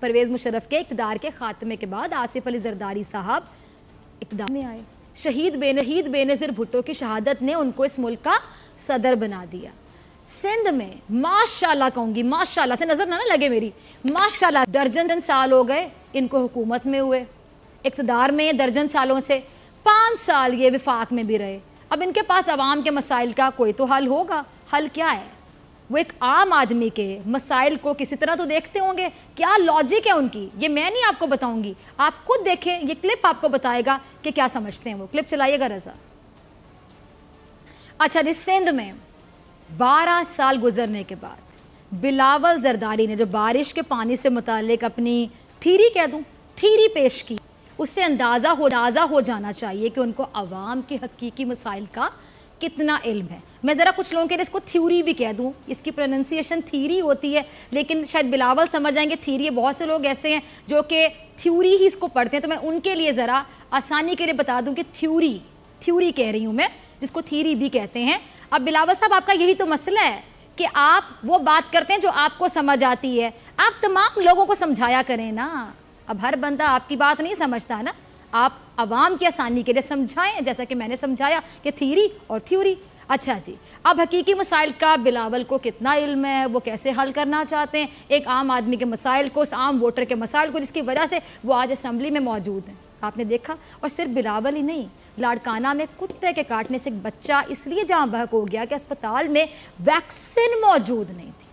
پرویز مشرف کے اقتدار کے خاتمے کے بعد آصف علی زرداری صاحب اقتدار میں آئے. شہید بینظیر بھٹو کی شہادت نے ان کو اس ملک کا صدر بنا دیا. سندھ میں ماشاءاللہ کہوں گی, ماشاءاللہ سے نظر نہ لگے میری, ماشاءاللہ درجن سال ہو گئے ان کو حکومت میں ہوئے, اقتدار میں درجن سالوں سے. 5 سال یہ وفاق میں بھی رہے. اب ان کے پاس عوام کے مسائل کا کوئی تو حل ہوگا. حل کیا ہے؟ وہ ایک عام آدمی کے مسائل کو کسی طرح تو دیکھتے ہوں گے. کیا لاجک ہے ان کی, یہ میں نہیں آپ کو بتاؤں گی, آپ خود دیکھیں, یہ کلپ آپ کو بتائے گا کہ کیا سمجھتے ہیں وہ. کلپ چلائیے گا رضا. اچھا جی, سندھ میں 12 سال گزرنے کے بعد بلاول زرداری نے جو بارش کے پانی سے متعلق اپنی تھیری پیش کی, اس سے اندازہ ہو جانا چاہیے کہ ان کو عوام کے حقیقی مسائل کا کتنا علم ہے. میں ذرا کچھ لوگوں کے لیے اس کو تھیوری بھی کہہ دوں, اس کی پروننسیشن تھیری ہوتی ہے لیکن شاید بلاول سمجھ جائیں گے تھیری. بہت سے لوگ ایسے ہیں جو کہ تھیوری ہی اس کو پڑھتے ہیں, تو میں ان کے لیے ذرا آسانی کے لیے بتا دوں کہ تھیوری کہہ رہی ہوں میں, جس کو تھیری بھی کہتے ہیں. اب بلاول صاحب آپ کا یہی تو مسئلہ ہے کہ آپ وہ بات کرتے ہیں جو آپ کو سمجھ آتی ہے. آپ تمام لوگوں کو سمجھایا کریں نا. اب ہر بندہ آپ کی بات نہیں سمجھتا نا, آپ عوام کی آسانی کے لیے سمجھائیں, جیسا کہ میں نے سمجھایا کہ تھیری اور تھیوری. اچھا جی, اب حقیقی مسائل کا بلاول کو کتنا علم ہے, وہ کیسے حل کرنا چاہتے ہیں ایک عام آدمی کے مسائل کو, اس عام ووٹر کے مسائل کو, جس کی وجہ سے وہ آج اسمبلی میں موجود ہیں. آپ نے دیکھا. اور صرف بلاول ہی نہیں, لاڑکانہ میں کتے کے کاٹنے سے ایک بچہ اس لیے جہاں بحق ہو گیا کہ اسپتال میں ویکسین موجود نہیں تھی.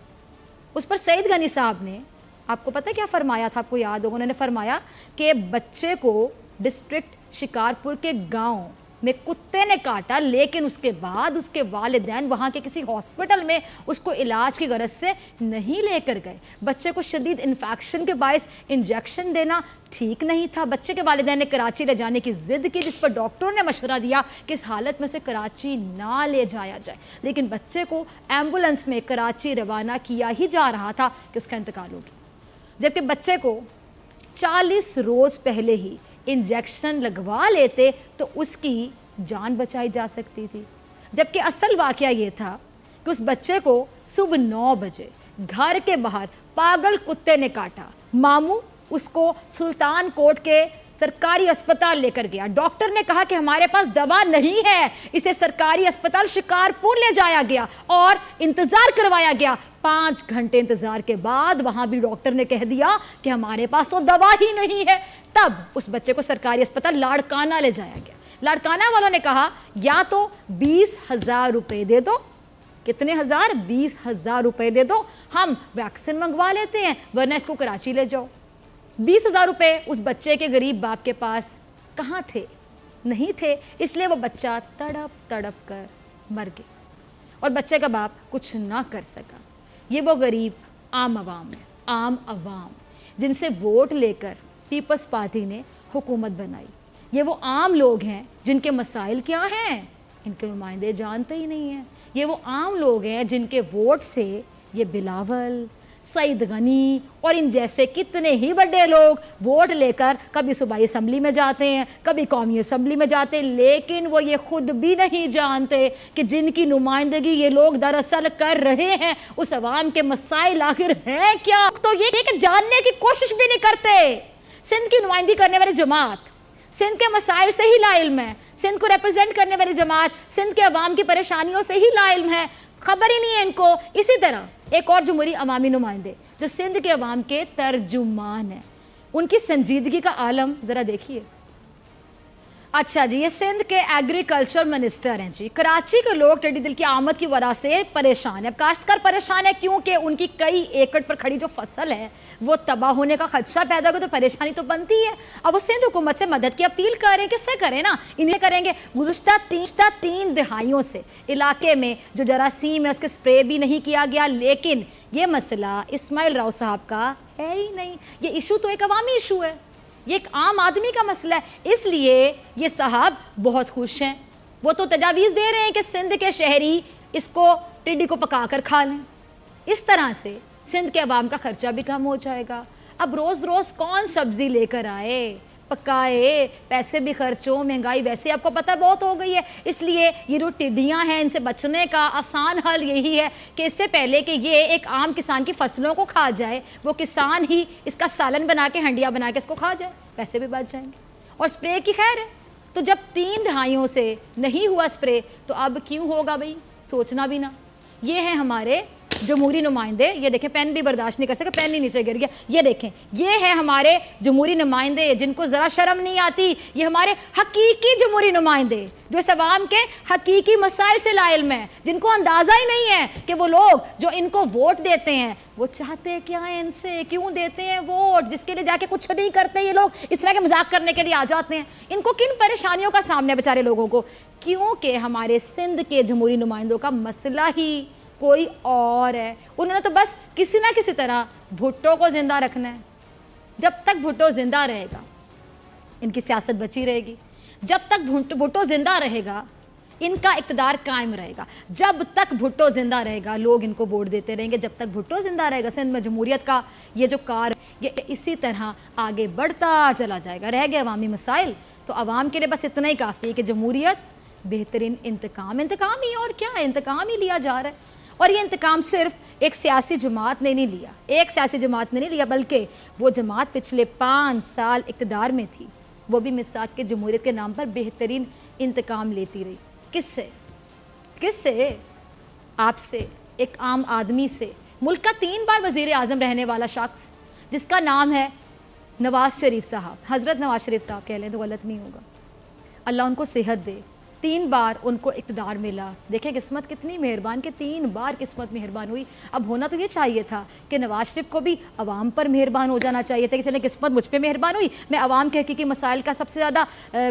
اس پر سعید غنی صاحب نے, آپ کو پتہ کیا فرمایا تھا, آپ کو یاد ہوگا, انہوں نے فرمایا کہ بچے کو ڈسٹرکٹ شکارپور کے گاؤں میں کتے نے کاٹا, لیکن اس کے بعد اس کے والدین وہاں کے کسی ہاسپٹل میں اس کو علاج کی غرض سے نہیں لے کر گئے. بچے کو شدید انفیکشن کے باعث انجیکشن دینا ٹھیک نہیں تھا. بچے کے والدین نے کراچی لے جانے کی ضد کی, جس پر ڈاکٹروں نے مشورہ دیا کہ اس حالت میں سے کراچی نہ لے جایا جائے, لیکن بچے کو ایمبولنس میں کراچی روانہ کیا ہی جا رہا تھا کہ اس کا انتقال ہو گیا. جبکہ بچے کو 40 روز پہلے ہی انجیکشن لگوا لیتے تو اس کی جان بچائی جا سکتی تھی. جبکہ اصل واقعہ یہ تھا کہ اس بچے کو صبح 9 بجے گھر کے باہر پاگل کتے نے کاٹا. ماموں اس کو سلطان کوٹ کے سرکاری اسپتال لے کر گیا. ڈاکٹر نے کہا کہ ہمارے پاس دوا نہیں ہے, اسے سرکاری اسپتال شکارپور لے جایا گیا اور انتظار کروایا گیا. 5 گھنٹے انتظار کے بعد وہاں بھی ڈاکٹر نے کہہ دیا کہ ہمارے پاس تو دوا ہی نہیں ہے. تب اس بچے کو سرکاری اسپتال لاڑکانہ لے جایا گیا. لاڑکانہ والوں نے کہا یا تو 20,000 روپے دے دو. کتنے ہزار؟ 20,000 روپے دے دو, ہم ویکسین منگوا لیتے ہیں, ورنہ اس کو کراچی لے جاؤ. 20,000 روپے اس بچے کے غریب باپ کے پاس کہاں تھے؟ نہیں تھے. اس لیے وہ بچہ تڑپ کر مر گیا اور بچے کا باپ کچھ نہ کر سکا. یہ وہ غریب عام عوام ہے, عام عوام جن سے ووٹ لے کر پیپلز پارٹی نے حکومت بنائی. یہ وہ عام لوگ ہیں جن کے مسائل کیا ہیں ان کے نمائندے جانتے ہی نہیں ہیں. یہ وہ عام لوگ ہیں جن کے ووٹ سے یہ بلاول, سعید غنی اور ان جیسے کتنے ہی بڑے لوگ ووٹ لے کر کبھی صوبائی اسمبلی میں جاتے ہیں, کبھی قومی اسمبلی میں جاتے ہیں, لیکن وہ یہ خود بھی نہیں جانتے کہ جن کی نمائندگی یہ لوگ دراصل کر رہے ہیں اس عوام کے مسائل آخر ہیں کیا. تو یہ کہ جاننے کی کوشش بھی نہیں کرتے. سندھ کی نمائندگی کرنے والی جماعت سندھ کے مسائل سے ہی لا علم ہے, سندھ کو ریپرزینٹ کرنے والی جماعت سندھ کے عوام کی پریشانیوں سے ہی لا علم ہے, خبر ہی نہیں ہے ان کو. اسی طرح ایک اور جمہوری عوامی نمائندے جو سندھ کے عوام کے ترجمان ہیں, ان کی سنجیدگی کا عالم ذرا دیکھیے. اچھا جی, یہ سندھ کے ایگریکلچر منسٹر ہیں جی. کراچی کے لوگ ٹیڈی دل کی آمد کی وجہ سے پریشان ہیں. کاشتکار پریشان ہے کیونکہ ان کی کئی ایکڑ پر کھڑی جو فصل ہے وہ تباہ ہونے کا خدشہ پیدا ہوگا, تو پریشانی تو بنتی ہے. اب وہ سندھ حکومت سے مدد کی اپیل کر رہے ہیں. کس سے کریں نا, انہیں کریں گے. گزشتہ 3 دہائیوں سے علاقے میں جو جراثیم ہے اس کے سپرے بھی نہیں کیا گیا, لیکن یہ مسئلہ اسماعیل راؤ صاحب کا ہے ہی نہیں. یہ ایشو تو ایک عوامی ایشو ہے, یہ ایک عام آدمی کا مسئلہ ہے. اس لیے یہ صاحب بہت خوش ہیں. وہ تو تجاویز دے رہے ہیں کہ سندھ کے شہری اس کو ٹڈی کو پکا کر کھا لیں. اس طرح سے سندھ کے عوام کا خرچہ بھی کم ہو جائے گا. اب روز روز کون سبزی لے کر آئے, پکائے, پیسے بھی خرچوں, مہنگائی ویسے آپ کو پتہ بہت ہو گئی ہے. اس لیے یہ جو ٹڈیاں ہیں ان سے بچنے کا آسان حل یہی ہے کہ اس سے پہلے کہ یہ ایک عام کسان کی فصلوں کو کھا جائے, وہ کسان ہی اس کا سالن بنا کے, ہنڈیا بنا کے اس کو کھا جائے, پیسے بھی بچ جائیں گے. اور سپرے کی خیر ہے, تو جب 3 دہائیوں سے نہیں ہوا سپرے تو اب کیوں ہوگا بھائی, سوچنا بھی نہ. یہ ہیں ہمارے جمہوری نمائندے, یہ دیکھیں پین بھی برداشت نہیں کر سکے, پین ہی نیچے گر گیا. یہ دیکھیں یہ ہیں ہمارے جمہوری نمائندے جن کو ذرا شرم نہیں آتی. یہ ہمارے حقیقی جمہوری نمائندے جو اس عوام کے حقیقی مسائل سے لا علم ہیں, جن کو اندازہ ہی نہیں ہے کہ وہ لوگ جو ان کو ووٹ دیتے ہیں وہ چاہتے کیا ہیں ان سے, کیوں دیتے ہیں ووٹ, جس کے لیے جا کے کچھ نہیں کرتے. یہ لوگ اس طرح کے مذاق کرنے کے لیے آ جاتے ہیں. ان کو کن پریشانیوں کا سامنا ہے بیچارے لوگوں کو, کیونکہ ہمارے سندھ کے جمہوری نمائندوں کا مسئلہ ہی کوئی اور ہے. انہوں نے تو بس کسی نہ کسی طرح بھٹو کو زندہ رکھنا ہے. جب تک بھٹو زندہ رہے گا ان کی سیاست بچی رہے گی, جب تک بھٹو زندہ رہے گا ان کا اقتدار قائم رہے گا, جب تک بھٹو زندہ رہے گا لوگ ان کو ووٹ دیتے رہیں گے, جب تک بھٹو زندہ رہے گا سندھ میں جمہوریت کا یہ جو کار یہ اسی طرح آگے بڑھتا چلا جائے گا. رہ گئے عوامی مسائل, تو عوام کے لیے بس اتنا ہی کافی ہے کہ جمہوریت بہترین انتقام ہی, اور کیا ہے, انتقام ہی لیا جا رہا ہے. اور یہ انتقام صرف ایک سیاسی جماعت نے نہیں لیا, ایک سیاسی جماعت نے نہیں لیا, بلکہ وہ جماعت پچھلے 5 سال اقتدار میں تھی, وہ بھی میثاق کے جمہوریت کے نام پر بہترین انتقام لیتی رہی. کس سے؟ آپ سے, ایک عام آدمی سے. ملک کا 3 بار وزیر اعظم رہنے والا شخص جس کا نام ہے نواز شریف صاحب, حضرت نواز شریف صاحب کہہ لیں تو غلط نہیں ہوگا. اللہ ان کو صحت دے. 3 بار ان کو اقتدار ملا. دیکھیں قسمت کتنی مہربان کہ 3 بار قسمت مہربان ہوئی. اب ہونا تو یہ چاہیے تھا کہ نواز شریف کو بھی عوام پر مہربان ہو جانا چاہیے تھا کہ چلیں قسمت مجھ پہ مہربان ہوئی, میں عوام کے حقیقی مسائل کا سب سے زیادہ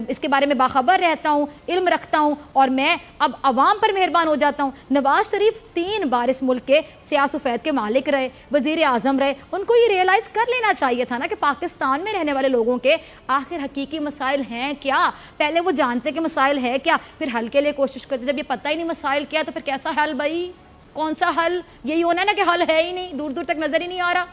اس کے بارے میں باخبر رہتا ہوں, علم رکھتا ہوں, اور میں اب عوام پر مہربان ہو جاتا ہوں. نواز شریف 3 بار اس ملک کے سیاس و فید کے مالک رہے, وزیر اعظم رہے. ان کو یہ ریئلائز کر لینا چاہیے تھا نا کہ پاکستان میں رہنے والے لوگوں کے آخر حقیقی مسائل ہیں کیا. پہلے وہ جانتے کہ مسائل ہے کیا, پھر حل کے لیے کوشش کرتے. جب یہ پتہ ہی نہیں مسائل کیا تو پھر کیسا حل بھائی, کون سا حل؟ یہی ہونا ہے نا کہ حل ہے ہی نہیں, دور دور تک نظر ہی نہیں آ رہا,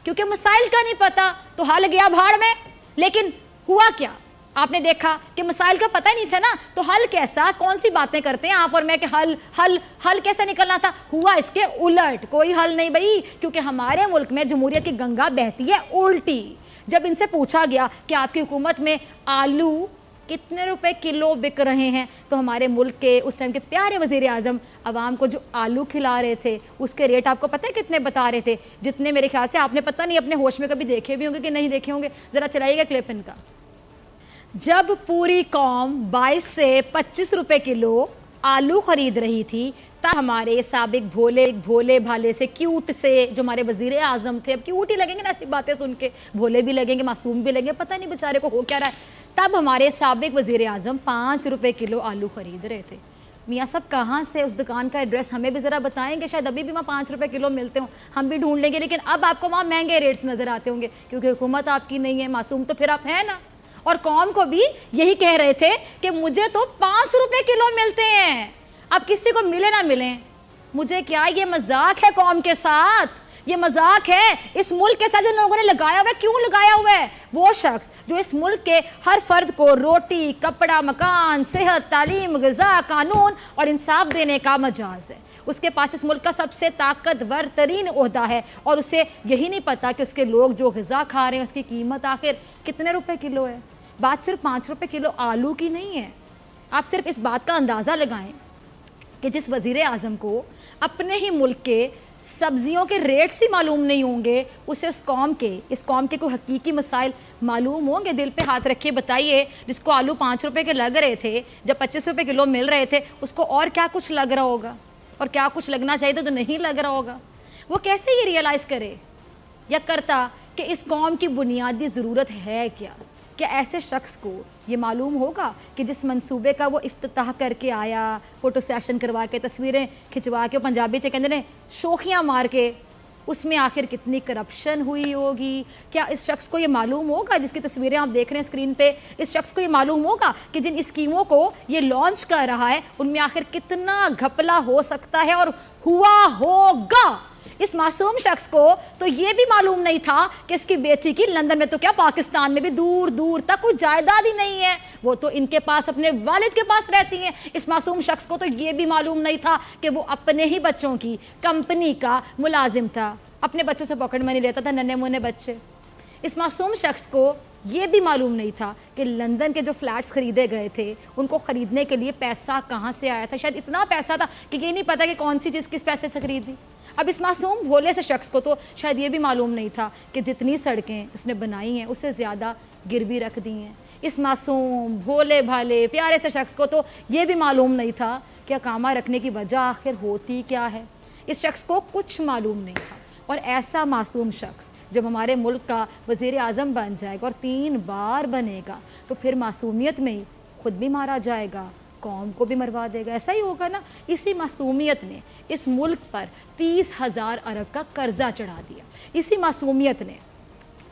کیونکہ مسائل کا نہیں پتا تو حل گیا بھاڑ میں. لیکن ہوا کیا, آپ نے دیکھا کہ مسائل کا پتہ نہیں تھا نا, تو حل کیسا, کون سی باتیں کرتے ہیں آپ اور میں کہ حل کیسے نکلنا تھا. ہوا اس کے الٹ, کوئی حل نہیں بھائی, کیونکہ ہمارے ملک میں جمہوریت کی گنگا بہتی ہے الٹی. جب ان سے پوچھا گیا کہ آپ کی حکومت میں آلو کتنے روپے کلو بک رہے ہیں, تو ہمارے ملک کے اس ٹائم کے پیارے وزیر اعظم عوام کو جو آلو کھلا رہے تھے اس کے ریٹ آپ کو پتہ ہے کتنے بتا رہے تھے, جتنے میرے خیال سے آپ نے پتہ نہیں اپنے ہوش میں کبھی دیکھے بھی ہوں گے کہ نہیں دیکھے ہوں گے. ذرا چلائیے گا کلپ ان کا. جب پوری قوم 22 سے 25 روپے کلو آلو خرید رہی تھی, تب ہمارے سابق بھولے بھالے سے کیوٹ سے جو ہمارے وزیر اعظم تھے, اب کیوٹ ہی لگیں گے نا ایسی باتیں سن کے, بھولے بھی لگیں گے, معصوم بھی لگیں گے, پتہ نہیں بیچارے کو ہو کیا رہا ہے. تب ہمارے سابق وزیر اعظم 5 روپے کلو آلو خرید رہے تھے. میاں صاحب کہاں سے, اس دکان کا ایڈریس ہمیں بھی ذرا بتائیں گے, شاید ابھی بھی وہاں 5 روپے کلو ملتے ہوں, ہم بھی ڈھونڈ لیں گے. لیکن اب آپ کو وہاں مہنگے ریٹس نظر آتے ہوں گے کیونکہ حکومت آپ کی نہیں ہے, معصوم تو پھر آپ ہیں نا. اور قوم کو بھی یہی کہہ رہے تھے کہ مجھے تو 5 روپے کلو ملتے ہیں, اب کسی کو ملے نہ ملیں مجھے کیا. یہ مذاق ہے قوم کے ساتھ, یہ مذاق ہے اس ملک کے ساتھ جو لوگوں نے لگایا ہوا ہے. کیوں لگایا ہوا ہے؟ وہ شخص جو اس ملک کے ہر فرد کو روٹی, کپڑا, مکان, صحت, تعلیم, غذا, قانون اور انصاف دینے کا مجاز ہے, اس کے پاس اس ملک کا سب سے طاقتور ترین عہدہ ہے, اور اسے یہی نہیں پتا کہ اس کے لوگ جو غذا کھا رہے ہیں اس کی قیمت آخر کتنے روپے کلو ہے. بات صرف 5 روپے کلو آلو کی نہیں ہے. آپ صرف اس بات کا اندازہ لگائیں کہ جس وزیر اعظم کو اپنے ہی ملک کے سبزیوں کے ریٹس ہی معلوم نہیں ہوں گے, اسے اس قوم کے کوئی حقیقی مسائل معلوم ہوں گے. دل پہ ہاتھ رکھیے بتائیے, جس کو آلو 5 روپے کے لگ رہے تھے, جب 25 روپے کلو مل رہے تھے, اس کو اور کیا کچھ لگ رہا ہوگا, اور کیا کچھ لگنا چاہیے تھا تو نہیں لگ رہا ہوگا. وہ کیسے یہ ریئلائز کرے یا کرتا کہ اس قوم کی بنیادی ضرورت ہے کیا. کیا ایسے شخص کو یہ معلوم ہوگا کہ جس منصوبے کا وہ افتتاح کر کے آیا, فوٹو سیشن کروا کے, تصویریں کھنچوا کے, پنجابی چکندے نے شوخیاں مار کے, اس میں آخر کتنی کرپشن ہوئی ہوگی. کیا اس شخص کو یہ معلوم ہوگا, جس کی تصویریں آپ دیکھ رہے ہیں اسکرین پہ, اس شخص کو یہ معلوم ہوگا کہ جن اسکیموں کو یہ لانچ کر رہا ہے ان میں آخر کتنا گھپلا ہو سکتا ہے اور ہوا ہوگا. اس معصوم شخص کو تو یہ بھی معلوم نہیں تھا کہ اس کی بیٹی کی لندن میں تو کیا پاکستان میں بھی دور دور تک کوئی جائیداد ہی نہیں ہے، وہ تو ان کے پاس اپنے والد کے پاس رہتی ہیں۔ اس معصوم شخص کو تو یہ بھی معلوم نہیں تھا کہ وہ اپنے ہی بچوں کی کمپنی کا ملازم تھا، اپنے بچوں سے پاکٹ منی لیتا تھا، ننھے منے بچے۔ اس معصوم شخص کو یہ بھی معلوم نہیں تھا کہ لندن کے جو فلیٹس خریدے گئے تھے ان کو خریدنے کے لیے پیسہ کہاں سے آیا تھا، شاید اتنا پیسہ تھا کہ یہ نہیں پتا کہ کون سی چیز کس پیسے سے خریدی۔ اب اس معصوم بھولے سے شخص کو تو شاید یہ بھی معلوم نہیں تھا کہ جتنی سڑکیں اس نے بنائی ہیں اس سے زیادہ گروی رکھ دی ہیں۔ اس معصوم بھولے بھالے پیارے سے شخص کو تو یہ بھی معلوم نہیں تھا کہ اقامہ رکھنے کی وجہ آخر ہوتی کیا ہے۔ اس شخص کو کچھ معلوم نہیں تھا، اور ایسا معصوم شخص جب ہمارے ملک کا وزیر اعظم بن جائے گا اور 3 بار بنے گا تو پھر معصومیت میں ہی خود بھی مارا جائے گا، قوم کو بھی مروا دے گا، ایسا ہی ہوگا نا۔ اسی معصومیت نے اس ملک پر 30,000 ارب کا قرضہ چڑھا دیا۔ اسی معصومیت نے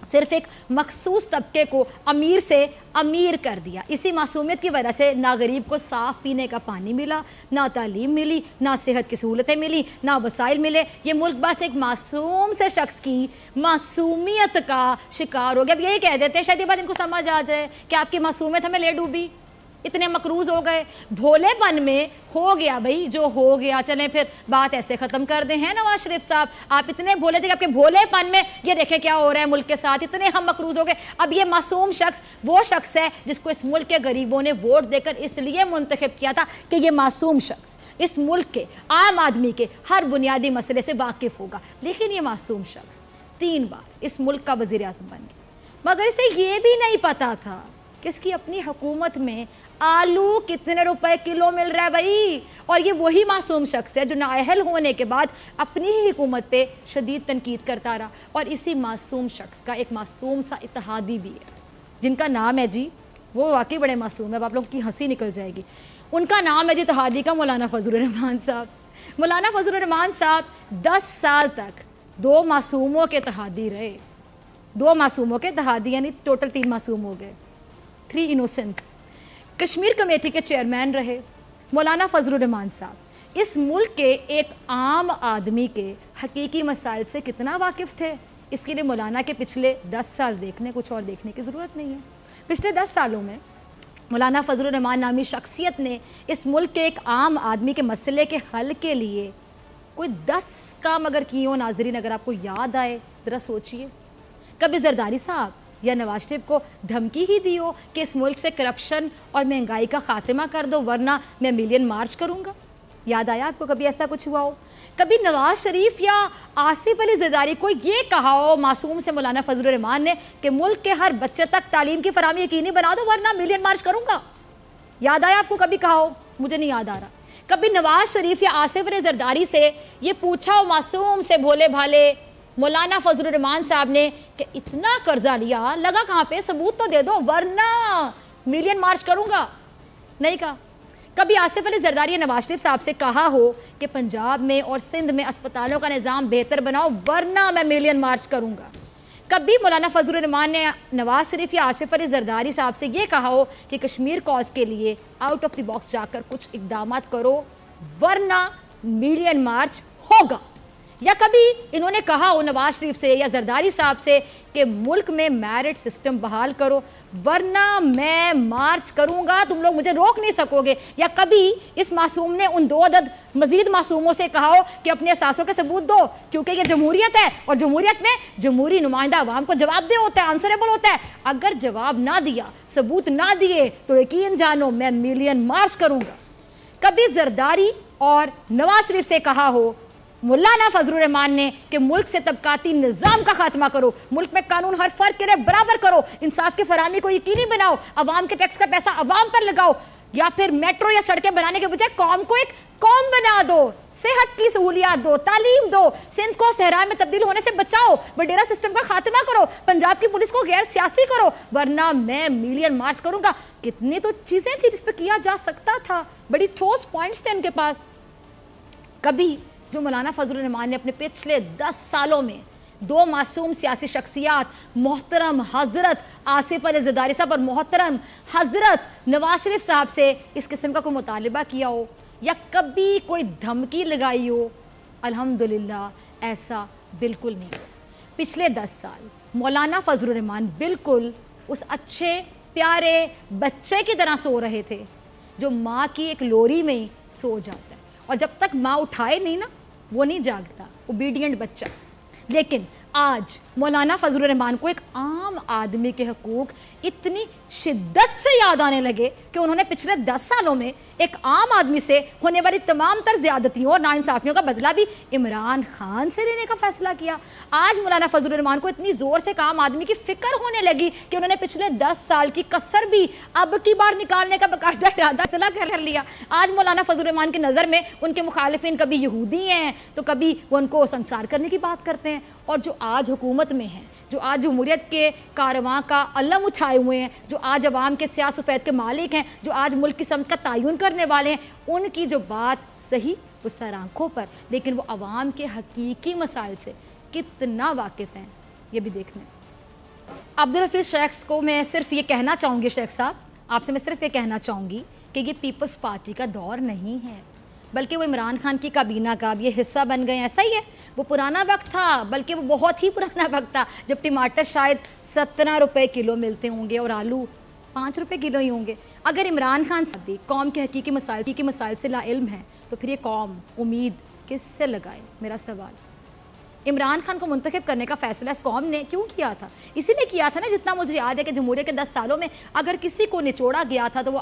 صرف ایک مخصوص طبقے کو امیر سے امیر کر دیا۔ اسی معصومیت کی وجہ سے نہ غریب کو صاف پینے کا پانی ملا، نہ تعلیم ملی، نہ صحت کی سہولتیں ملی، نہ وسائل ملے۔ یہ ملک بس ایک معصوم سے شخص کی معصومیت کا شکار ہو گیا۔ اب یہی کہہ دیتے ہیں، شاید یہ بات ان کو سمجھ آ جائے کہ آپ کی معصومیت ہمیں لے ڈوبی، اتنے مقروض ہو گئے، بھولے پن میں ہو گیا بھائی جو ہو گیا، چلیں پھر بات ایسے ختم کر دیں۔ ہیں نواز شریف صاحب، آپ اتنے بھولے تھے کہ آپ کے بھولے پن میں یہ دیکھیں کیا ہو رہا ہے ملک کے ساتھ، اتنے ہم مقروض ہو گئے۔ اب یہ معصوم شخص وہ شخص ہے جس کو اس ملک کے غریبوں نے ووٹ دے کر اس لیے منتخب کیا تھا کہ یہ معصوم شخص اس ملک کے عام آدمی کے ہر بنیادی مسئلے سے واقف ہوگا۔ لیکن یہ معصوم شخص 3 بار اس ملک کا وزیر اعظم بن گیا، مگر اسے یہ بھی نہیں پتا تھا کہ اس کی اپنی حکومت میں آلو کتنے روپے کلو مل رہا ہے بھائی۔ اور یہ وہی معصوم شخص ہے جو نااہل ہونے کے بعد اپنی ہی حکومت پہ شدید تنقید کرتا رہا۔ اور اسی معصوم شخص کا ایک معصوم سا اتحادی بھی ہے جن کا نام ہے جی، وہ واقعی بڑے معصوم ہے، اب آپ لوگوں کی ہنسی نکل جائے گی۔ ان کا نام ہے جی اتحادی کا مولانا فضل الرحمان صاحب۔ مولانا فضل الرحمان صاحب 10 سال تک 2 معصوموں کے اتحادی رہے۔ 2 معصوموں کے اتحادی یعنی ٹوٹل 3 معصوم ہو گئے، 3 انوسنٹس۔ کشمیر کمیٹی کے چیئرمین رہے مولانا فضل الرحمان صاحب۔ اس ملک کے ایک عام آدمی کے حقیقی مسائل سے کتنا واقف تھے، اس کے لیے مولانا کے پچھلے 10 سال دیکھنے، کچھ اور دیکھنے کی ضرورت نہیں ہے۔ پچھلے 10 سالوں میں مولانا فضل الرحمان نامی شخصیت نے اس ملک کے ایک عام آدمی کے مسئلے کے حل کے لیے کوئی 10 کام اگر کیے ہوں۔ ناظرین اگر آپ کو یاد آئے ذرا سوچئے، کبھی زرداری صاحب یا نواز شریف کو دھمکی ہی دی ہو کہ اس ملک سے کرپشن اور مہنگائی کا خاتمہ کر دو ورنہ میں ملین مارچ کروں گا؟ یاد آیا آپ کو کبھی ایسا کچھ ہوا ہو؟ کبھی نواز شریف یا آصف علی زرداری کو یہ کہا ہو معصوم سے مولانا فضل الرحمان نے کہ ملک کے ہر بچے تک تعلیم کی فراہمی یقینی بنا دو ورنہ ملین مارچ کروں گا؟ یاد آیا آپ کو کبھی کہا ہو؟ مجھے نہیں یاد آ رہا۔ کبھی نواز شریف یا آصف علی زرداری سے یہ پوچھا ہو معصوم سے بھولے بھالے مولانا فضل الرحمان صاحب نے کہ اتنا قرضہ لیا لگا کہاں پہ، ثبوت تو دے دو ورنہ ملین مارچ کروں گا؟ نہیں کہا۔ کبھی آصف علی زرداری نواز شریف صاحب سے کہا ہو کہ پنجاب میں اور سندھ میں اسپتالوں کا نظام بہتر بناؤ ورنہ میں ملین مارچ کروں گا؟ کبھی مولانا فضل الرحمان نے نواز شریف یا آصف علی زرداری صاحب سے یہ کہا ہو کہ کشمیر کاز کے لیے آؤٹ آف دی باکس جا کر کچھ اقدامات کرو ورنہ ملین مارچ ہوگا؟ یا کبھی انہوں نے کہا ہو نواز شریف سے یا زرداری صاحب سے کہ ملک میں میرٹ سسٹم بحال کرو ورنہ میں مارچ کروں گا، تم لوگ مجھے روک نہیں سکو گے؟ یا کبھی اس معصوم نے ان 2 عدد مزید معصوموں سے کہا ہو کہ اپنے احساسوں کے ثبوت دو کیونکہ یہ جمہوریت ہے اور جمہوریت میں جمہوری نمائندہ عوام کو جواب دہ ہوتا ہے، آنسریبل ہوتا ہے۔ اگر جواب نہ دیا، ثبوت نہ دیے تو یقین جانو میں ملین مارچ کروں گا۔ کبھی زرداری اور نواز شریف سے کہا ہو مولانا فضل الرحمان نے کہ ملک سے طبقاتی نظام کا خاتمہ کرو، ملک میں قانون ہر فرد کے لیے برابر کرو، انصاف کی فراہمی کو یقینی بناؤ، عوام کے ٹیکس کا پیسہ عوام پر لگاؤ، یا پھر میٹرو یا سڑکیں بنانے کے بجائے قوم کو ایک قوم بنا دو، صحت کی سہولیات دو، تعلیم دو، سندھ کو صحرا میں تبدیل ہونے سے بچاؤ، وڈیرا سسٹم کا خاتمہ کرو، پنجاب کی پولیس کو غیر سیاسی کرو ورنہ میں ملین مارچ کروں گا۔ کتنی تو چیزیں تھیں جس پہ کیا جا سکتا تھا، بڑی ٹھوس پوائنٹس تھے ان کے پاس۔ کبھی جو مولانا فضل الرحمان نے اپنے پچھلے 10 سالوں میں 2 معصوم سیاسی شخصیات محترم حضرت آصف علی زرداری صاحب اور محترم حضرت نواز شریف صاحب سے اس قسم کا کوئی مطالبہ کیا ہو یا کبھی کوئی دھمکی لگائی ہو، الحمدللہ ایسا بالکل نہیں ہوا۔ پچھلے 10 سال مولانا فضل الرحمان بالکل اس اچھے پیارے بچے کی طرح سو رہے تھے جو ماں کی ایک لوری میں ہی سو جاتا ہے، اور جب تک ماں اٹھائے نہیں نا وہ نہیں جاگتا، اوبیڈینٹ بچہ۔ لیکن آج مولانا فضل الرحمان کو ایک عام آدمی کے حقوق اتنی شدت سے یاد آنے لگے کہ انہوں نے پچھلے 10 سالوں میں ایک عام آدمی سے ہونے والی تمام تر زیادتیوں اور ناانصافیوں کا بدلہ بھی عمران خان سے لینے کا فیصلہ کیا۔ آج مولانا فضل الرحمان کو اتنی زور سے ایک عام آدمی کی فکر ہونے لگی کہ انہوں نے پچھلے 10 سال کی کسر بھی اب کی بار نکالنے کا باقاعدہ ارادہ کر لیا۔ آج مولانا فضل الرحمان کی نظر میں ان کے مخالفین کبھی یہودی ہیں تو کبھی وہ ان کو سنسار کرنے کی بات کرتے ہیں، اور جو آج حکومت میں ہیں، جو آج جمہوریت کے کارواں کا علم اٹھائے ہوئے ہیں، جو آج عوام کے سیاہ سفید کے مالک ہیں، جو آج ملک کی سمت کا تعین کرنے والے ہیں، ان کی جو بات صحیح وہ سر آنکھوں پر، لیکن وہ عوام کے حقیقی مسائل سے کتنا واقف ہیں یہ بھی دیکھنے۔ عبدالحفیظ شیخ کو میں صرف یہ کہنا چاہوں گی، شیخ صاحب آپ سے میں صرف یہ کہنا چاہوں گی کہ یہ پیپلز پارٹی کا دور نہیں ہے، بلکہ وہ عمران خان کی کابینہ کا اب یہ حصہ بن گئے ہیں۔ ایسا ہی ہے، وہ پرانا وقت تھا، بلکہ وہ بہت ہی پرانا وقت تھا جب ٹماٹر شاید 17 روپے کلو ملتے ہوں گے اور آلو 5 روپے کلو ہی ہوں گے۔ اگر عمران خان سے بھی قوم کے حقیقی مسائل سے لا علم ہے تو پھر یہ قوم امید کس سے لگائے؟ میرا سوال۔ عمران خان کو منتخب کرنے کا فیصلہ اس قوم نے کیوں کیا تھا؟ اسی لیے کیا تھا نا، جتنا مجھے یاد ہے کہ جمہوریت کے 10 سالوں میں اگر کسی کو نچوڑا گیا تھا تو وہ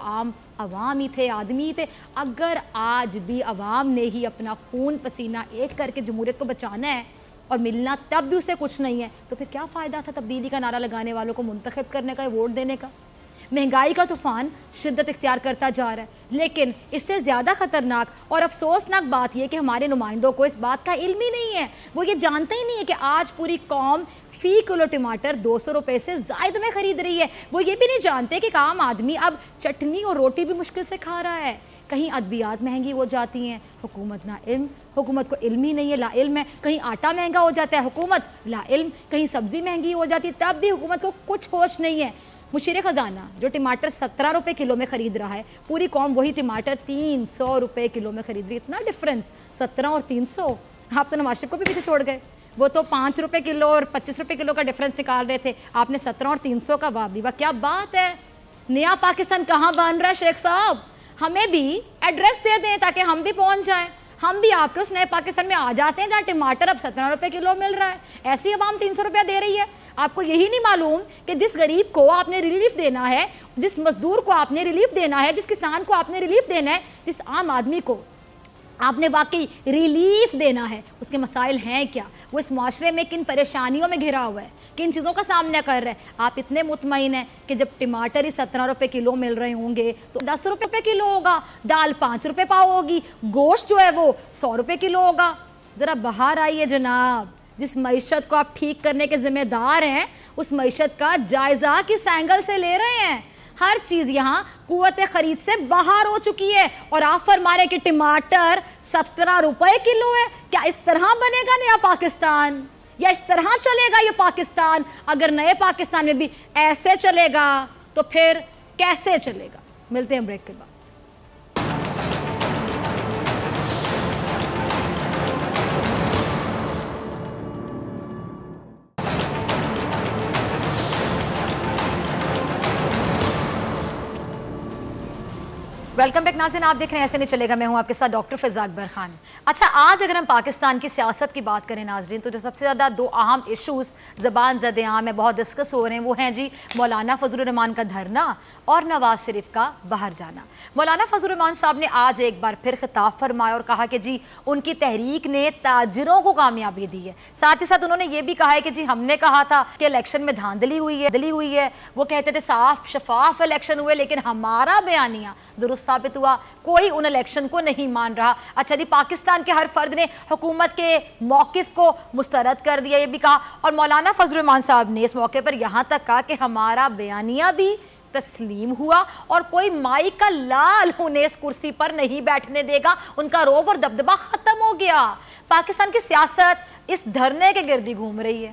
عوام ہی تھے، آدمی تھے۔ اگر آج بھی عوام نے ہی اپنا خون پسینہ ایک کر کے جمہوریت کو بچانا ہے اور ملنا تب بھی اسے کچھ نہیں ہے، تو پھر کیا فائدہ تھا تبدیلی کا نعرہ لگانے والوں کو منتخب کرنے کا، ووٹ دینے کا؟ مہنگائی کا طوفان شدت اختیار کرتا جا رہا ہے، لیکن اس سے زیادہ خطرناک اور افسوسناک بات یہ کہ ہمارے نمائندوں کو اس بات کا علم ہی نہیں ہے، وہ یہ جانتے ہی نہیں ہے کہ آج پوری قوم فی کلو ٹماٹر 200 روپے سے زائد میں خرید رہی ہے۔ وہ یہ بھی نہیں جانتے کہ ایک عام آدمی اب چٹنی اور روٹی بھی مشکل سے کھا رہا ہے، کہیں ادویات مہنگی ہو جاتی ہیں، حکومت حکومت کو علم ہی نہیں ہے، لا علم ہے، کہیں آٹا مہنگا ہو جاتا ہے، حکومت لا علم، کہیں سبزی مہنگی ہو جاتی ہے، تب بھی حکومت کو کچھ ہوش نہیں ہے۔ مشیر خزانہ جو ٹماٹر 17 روپے کلو میں خرید رہا ہے، پوری قوم وہی ٹماٹر 300 روپے کلو میں خرید رہی ہے۔ اتنا ڈفرنس 17 اور 300، آپ تو نواز شریف کو بھی پیچھے چھوڑ گئے، وہ تو 5 روپے کلو اور 25 روپے کلو کا ڈفرنس نکال رہے تھے، آپ نے 17 اور 300 کا واہ واہ، کیا بات ہے! نیا پاکستان کہاں بن رہا ہے شیخ صاحب؟ ہمیں بھی ایڈریس دے دیں تاکہ ہم بھی پہنچ جائیں، ہم بھی آپ کے اس نئے پاکستان میں آ جاتے ہیں جہاں ٹماٹر اب 17 روپے کلو مل رہا ہے، ایسی عوام 300 روپیہ دے رہی ہے۔ آپ کو یہی نہیں معلوم کہ جس غریب کو آپ نے ریلیف دینا ہے، جس مزدور کو آپ نے ریلیف دینا ہے، جس کسان کو آپ نے ریلیف دینا ہے، جس عام آدمی کو آپ نے واقعی ریلیف دینا ہے، اس کے مسائل ہیں کیا؟ وہ اس معاشرے میں کن پریشانیوں میں گھرا ہوا ہے، کن چیزوں کا سامنا کر رہا ہے؟ آپ اتنے مطمئن ہیں کہ جب ٹماٹر ہی 17 روپے کلو مل رہے ہوں گے تو 10 روپے کلو ہوگا، دال 5 روپے پاؤ ہوگی، گوشت جو ہے وہ 100 روپے کلو ہوگا۔ ذرا باہر آئیے جناب، جس معیشت کو آپ ٹھیک کرنے کے ذمہ دار ہیں اس معیشت کا جائزہ کس اینگل سے لے رہے ہیں؟ ہر چیز یہاں قوت خرید سے باہر ہو چکی ہے اور آپ فرما رہے کہ ٹماٹر 17 روپے کلو ہے۔ کیا اس طرح بنے گا نیا پاکستان؟ یا اس طرح چلے گا یہ پاکستان؟ اگر نئے پاکستان میں بھی ایسے چلے گا تو پھر کیسے چلے گا؟ ملتے ہیں بریک کے بعد۔ ویلکم بیک ناظرین، آپ دیکھ رہے ہیں ایسے نہیں چلے گا، میں ہوں آپ کے ساتھ ڈاکٹر فضا اکبر خان۔ اچھا، آج اگر ہم پاکستان کی سیاست کی بات کریں ناظرین تو جو سب سے زیادہ 2 اہم ایشوز زبان زد عام ہے، بہت ڈسکس ہو رہے ہیں، وہ ہیں جی مولانا فضل الرحمان کا دھرنا اور نواز شریف کا باہر جانا۔ مولانا فضل الرحمان صاحب نے آج ایک بار پھر خطاب فرمایا اور کہا کہ جی ان کی تحریک نے تاجروں کو کامیابی دی ہے، ساتھ ہی ساتھ انہوں نے یہ بھی کہا ہے کہ جی ہم نے کہا تھا کہ الیکشن میں دھاندلی ہوئی ہے، وہ کہتے تھے صاف شفاف الیکشن ہوئے، لیکن ہمارا بیانیہ درست ثابت ہوا، کوئی ان الیکشن کو نہیں مان رہا۔ اچھا جی، پاکستان کے ہر فرد نے حکومت کے موقف کو مسترد کر دیا، یہ بھی کہا، اور مولانا فضل الرحمان صاحب نے اس موقع پر یہاں تک کہا کہ ہمارا بیانیہ بھی تسلیم ہوا اور کوئی مائی کا لال انہیں اس کرسی پر نہیں بیٹھنے دے گا، ان کا روب اور دبدبہ ختم ہو گیا۔ پاکستان کی سیاست اس دھرنے کے گردی گھوم رہی ہے۔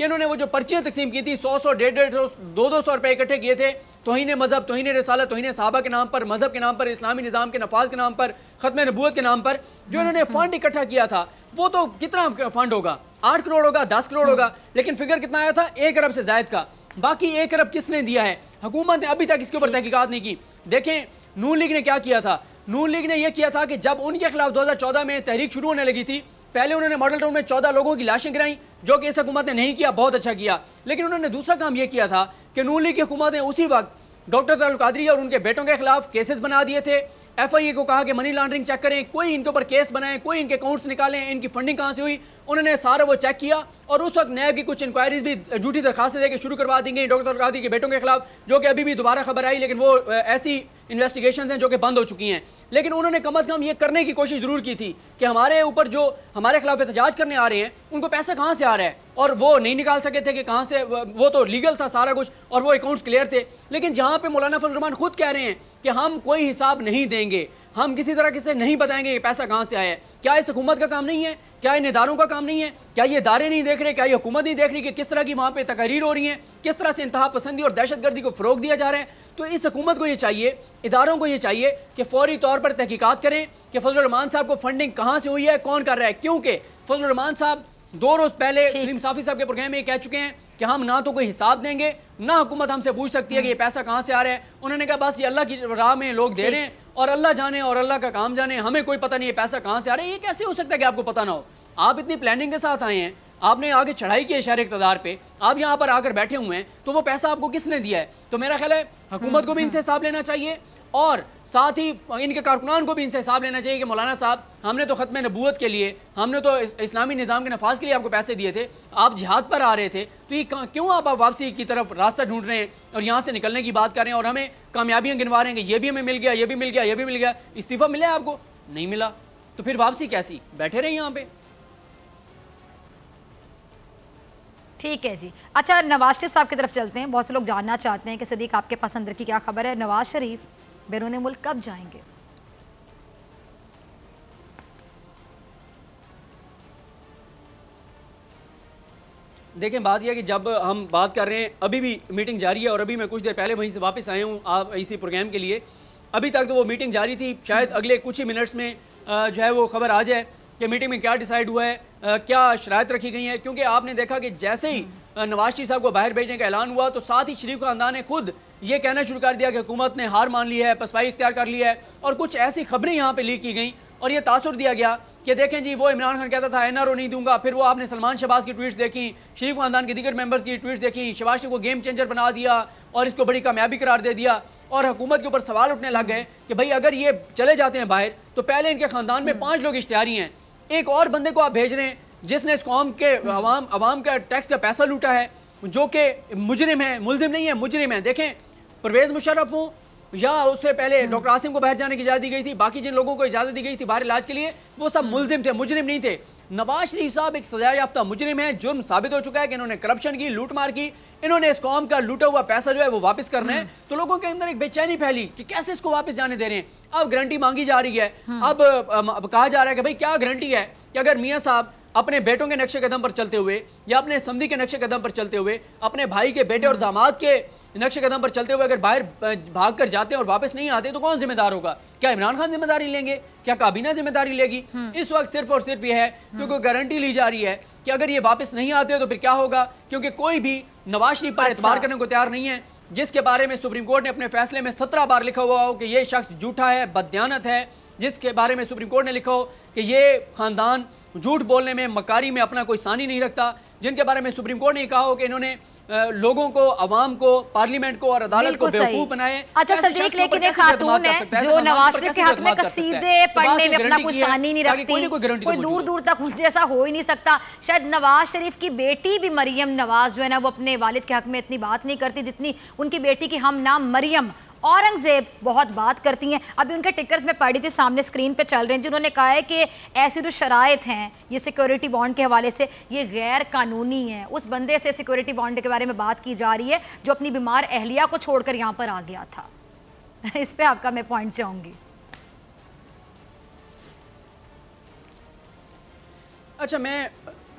کہ انہوں نے وہ جو پرچیاں تقسیم کی تھی 100 150 200 روپے اکٹھے کیے تھے توہین مذہب توہین رسالت توہین صحابہ کے نام پر مذہب کے نام پر اسلامی نظام کے نفاذ کے نام پر ختم نبوت کے نام پر جو انہوں نے فنڈ اکٹھا کیا تھا وہ تو کتنا فنڈ ہوگا 8 کروڑ ہوگا 10 کروڑ ہوگا لیکن فگر کتنا آیا تھا 1 ارب سے زائد کا باقی 1 ارب کس نے دیا ہے حکومت نے ابھی تک اس کے اوپر تحقیقات نہیں کی دیکھیں نون لیگ نے کیا کیا تھا نون لیگ نے یہ کیا تھا کہ جب ان کے خلاف 2014 میں تحریک شروع ہونے لگی تھی پہلے انہوں نے ماڈل ٹاؤن میں 14 لوگوں کی لاشیں گرائیں جو کہ اس حکومت نے نہیں کیا بہت اچھا کیا لیکن انہوں نے دوسرا کام یہ کیا تھا کہ نون لیگ کی حکومت نے اسی وقت ڈاکٹر طاہر القادری اور ان کے بیٹوں کے خلاف کیسز بنا دیے تھے ایف آئی اے کو کہا کہ منی لانڈرنگ چیک کریں کوئی ان کے اوپر کیس بنائیں کوئی ان کے اکاؤنٹس نکالیں ان کی فنڈنگ کہاں سے ہوئی انہوں نے سارا وہ چیک کیا اور اس وقت نیب کی کچھ انکوائریز بھی جھوٹی درخواستیں دے کے شروع کروا دی گئی ڈاکٹر طاہر القادری کے بیٹوں کے خلاف جو کہ ابھی بھی دوبارہ خبر آئی لیکن وہ ایسی انویسٹیگیشنز ہیں جو کہ بند ہو چکی ہیں لیکن انہوں نے کم از کم یہ کرنے کی کوشش ضرور کی تھی کہ ہمارے اوپر جو ہمارے خلاف احتجاج کرنے آ رہے ہیں ان کو پیسہ کہاں سے آ رہا ہے اور وہ نہیں نکال سکے تھے کہ کہاں سے وہ تو لیگل تھا سارا کچھ اور وہ اکاؤنٹس کلیئر تھے لیکن جہاں پہ مولانا فضل الرحمان خود کہہ رہے ہیں کہ ہم کوئی حساب نہیں دیں گے ہم کسی طرح کسی نہیں بتائیں گے یہ پیسہ کہاں سے آیا ہے کیا اس حکومت کا کام نہیں ہے کیا ان اداروں کا کام نہیں ہے کیا یہ ادارے نہیں دیکھ رہے کیا یہ حکومت نہیں دیکھ رہی کہ کس طرح کی وہاں پہ تقاریر ہو رہی ہیں کس طرح سے انتہا پسندی اور دہشت گردی کو فروغ دیا جا رہا ہے تو اس حکومت کو یہ چاہیے اداروں کو یہ چاہیے کہ فوری طور پر تحقیقات کریں کہ فضل الرحمان صاحب کو فنڈنگ کہاں سے ہوئی ہے کون کر رہا ہے کیونکہ فضل الرحمان صاحب 2 روز پہلے سلیم صافی صاحب کے پروگرام میں یہ کہہ چکے ہیں کہ ہم نہ تو کوئی حساب دیں گے نہ حکومت ہم سے پوچھ سکتی ہے کہ یہ پیسہ کہاں سے آ رہا ہے انہوں نے کہا بس یہ اللہ کی راہ میں لوگ دے رہے ہیں اور اللہ جانے اور اللہ کا کام جانے ہمیں کوئی پتہ نہیں یہ پیسہ کہاں سے آ رہا ہے یہ کیسے ہو سکتا ہے کہ آپ کو پتہ نہ ہو آپ اتنی پلاننگ کے ساتھ آئے ہیں آپ نے آگے چڑھائی کی ہے شہر اقتدار پہ آپ یہاں پر آ کر بیٹھے ہوئے ہیں تو وہ پیسہ آپ کو کس نے دیا ہے تو میرا خیال ہے حکومت کو بھی ان سے حساب لینا چاہیے اور ساتھ ہی ان کے کارکنان کو بھی ان سے حساب لینا چاہیے کہ مولانا صاحب ہم نے تو ختم نبوت کے لیے ہم نے تو اسلامی نظام کے نفاذ کے لیے آپ کو پیسے دیے تھے آپ جہاد پر آ رہے تھے تو یہ کیوں آپ واپسی کی طرف راستہ ڈھونڈ رہے ہیں اور یہاں سے نکلنے کی بات کر رہے ہیں اور ہمیں کامیابیاں گنوا رہے ہیں کہ یہ بھی ہمیں مل گیا یہ بھی مل گیا یہ بھی مل گیا استعفیٰ ملا ہے آپ کو نہیں ملا تو پھر واپسی کیسی بیٹھے رہے یہاں پہ ٹھیک ہے جی اچھا نواز شریف صاحب کی طرف چلتے ہیں بہت سے لوگ جاننا چاہتے ہیں کہ صدیق آپ کے پاس اندر کی کیا خبر ہے نواز شریف بیرون ملک کب جائیں گے دیکھیں بات یہ ہے کہ جب ہم بات کر رہے ہیں ابھی بھی میٹنگ جاری ہے اور ابھی میں کچھ دیر پہلے وہیں سے واپس آئے ہوں آپ اسی پروگرام کے لیے ابھی تک تو وہ میٹنگ جاری تھی شاید اگلے کچھ ہی منٹس میں جو ہے وہ خبر آ جائے کہ میٹنگ میں کیا ڈیسائیڈ ہوا ہے کیا شرائط رکھی گئی ہیں کیونکہ آپ نے دیکھا کہ جیسے ہی نواز شریف صاحب کو باہر بھیجنے کا اعلان ہوا تو ساتھ ہی شریف خاندان نے خود یہ کہنا شروع کر دیا کہ حکومت نے ہار مان لی ہے پسپائی اختیار کر لی ہے اور کچھ ایسی خبریں یہاں پہ لیک کی گئیں اور یہ تاثر دیا گیا کہ دیکھیں جی وہ عمران خان کہتا تھا NRO نہیں دوں گا پھر وہ آپ نے سلمان شہباز کی ٹویٹس دیکھی شریف خاندان کے دیگر ممبرز کی ٹویٹس دیکھی شہباز شریف کو گیم چینجر بنا دیا اور اس کو بڑی کامیابی قرار دے دیا اور حکومت کے اوپر سوال اٹھنے لگ گئے کہ بھائی اگر یہ چلے جاتے ہیں باہر تو پہلے ان کے خاندان میں 5 لوگ اشتہاری ہیں ایک اور بندے کو آپ بھیج رہے ہیں جس نے اس قوم کے عوام کا ٹیکس کا پیسہ لوٹا ہے جو کہ مجرم ہے ملزم نہیں ہے مجرم ہے دیکھیں پرویز مشرف ہوں یا اس سے پہلے ڈاکٹر عاصم کو باہر جانے کی اجازت دی گئی تھی باقی جن لوگوں کو اجازت دی گئی تھی باہر علاج کے لیے وہ سب ملزم تھے مجرم نہیں تھے نواز شریف صاحب ایک سزا یافتہ مجرم ہے جرم ثابت ہو چکا ہے کہ انہوں نے کرپشن کی لوٹ مار کی انہوں نے اس قوم کا لوٹا ہوا پیسہ جو ہے وہ واپس کرنا ہے تو لوگوں کے اندر ایک بے چینی پھیلی کہ کیسے اس کو واپس جانے دے رہے ہیں اب گارنٹی مانگی جا رہی ہے اب کہا جا رہا ہے کہ بھائی کیا گارنٹی ہے کہ اگر میاں صاحب اپنے بیٹوں کے نقش قدم پر چلتے ہوئے یا اپنے سمدھی کے نقش قدم پر چلتے ہوئے اپنے بھائی کے بیٹے اور داماد کے نقش قدم پر چلتے ہوئے اگر باہر بھاگ کر جاتے اور واپس نہیں آتے تو کون ذمہ دار ہوگا کیا عمران خان ذمہ داری لیں گے کیا کابینہ ذمہ داری لے گی اس وقت صرف اور صرف یہ ہے کیونکہ گارنٹی لی جا رہی ہے کہ اگر یہ واپس نہیں آتے تو پھر کیا ہوگا کیونکہ کوئی بھی نواز شریف پر اعتبار کرنے کو تیار نہیں ہے جس کے بارے میں سپریم کورٹ نے اپنے فیصلے میں 17 بار لکھا ہوا ہو کہ یہ شخص جھوٹا ہے بددیانت ہے جس کے بارے میں سپریم کورٹ نے لکھا ہو کہ یہ خاندان جھوٹ بولنے میں مکاری میں اپنا کوئی ثانی نہیں رکھتا جن کے بارے میں سپریم کورٹ نے کہا ہو کہ انہوں نے لوگوں کو عوام کو پارلیمنٹ کو اور عدالت کو بیوقوف بنائے اچھا صدیق لیکن ایک خاتون ہے جو نواز شریف کے حق میں قصیدے پڑھنے میں اپنا کوئی ثانی نہیں رکھتی کوئی دور دور تک ان جیسا ہو ہی نہیں سکتا شاید نواز شریف کی بیٹی بھی مریم نواز جو ہے نا وہ اپنے والد کے حق میں اتنی بات نہیں کرتی جتنی ان کی بیٹی کی ہم نام مریم اورنگزیب بہت بات کرتی ہیں ابھی ان کے ٹکرز میں پڑھی تھی سامنے سکرین پہ چل رہے ہیں جنہوں نے کہا ہے کہ ایسی جو شرائط ہیں یہ سیکیورٹی بانڈ کے حوالے سے یہ غیر قانونی ہے اس بندے سے سیکیورٹی بانڈ کے بارے میں بات کی جا رہی ہے جو اپنی بیمار اہلیہ کو چھوڑ کر یہاں پر آ گیا تھا اس پہ آپ کا میں پوائنٹ چاہوں گی اچھا میں